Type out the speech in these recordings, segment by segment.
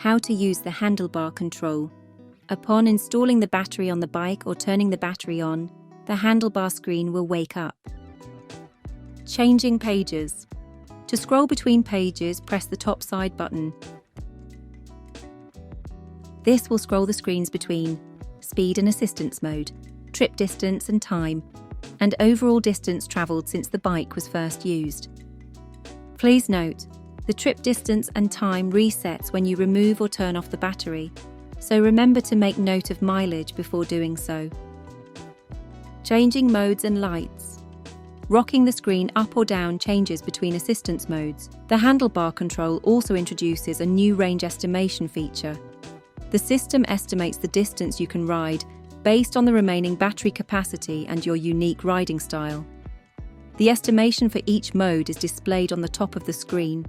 How to use the handlebar control. Upon installing the battery on the bike or turning the battery on, the handlebar screen will wake up. Changing pages. To scroll between pages, press the top side button. This will scroll the screens between speed and assistance mode, trip distance and time, and overall distance travelled since the bike was first used. Please note, the trip distance and time resets when you remove or turn off the battery, so remember to make note of mileage before doing so. Changing modes and lights. Rocking the screen up or down changes between assistance modes. The handlebar control also introduces a new range estimation feature. The system estimates the distance you can ride based on the remaining battery capacity and your unique riding style. The estimation for each mode is displayed on the top of the screen.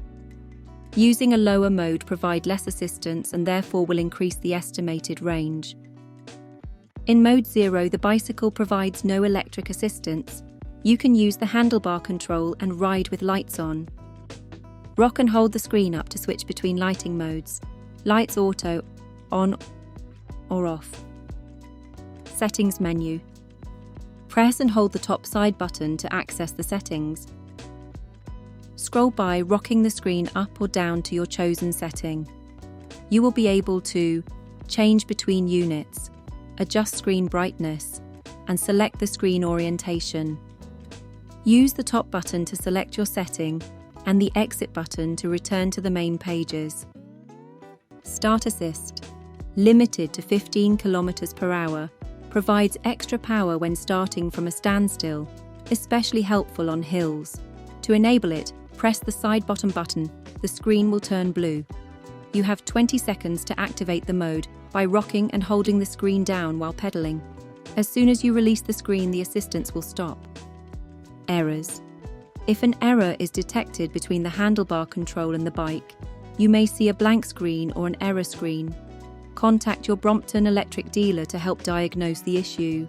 Using a lower mode provides less assistance and therefore will increase the estimated range. In Mode 0, the bicycle provides no electric assistance. You can use the handlebar control and ride with lights on. Rock and hold the screen up to switch between lighting modes. Lights auto, on or off. Settings menu. Press and hold the top side button to access the settings. Scroll by rocking the screen up or down to your chosen setting. You will be able to change between units, adjust screen brightness, and select the screen orientation. Use the top button to select your setting and the exit button to return to the main pages. Start Assist, limited to 15 km/h, provides extra power when starting from a standstill, especially helpful on hills. To enable it, press the side bottom button. The screen will turn blue. You have 20 seconds to activate the mode by rocking and holding the screen down while pedaling. As soon as you release the screen, the assistance will stop. Errors. If an error is detected between the handlebar control and the bike, you may see a blank screen or an error screen. Contact your Brompton electric dealer to help diagnose the issue.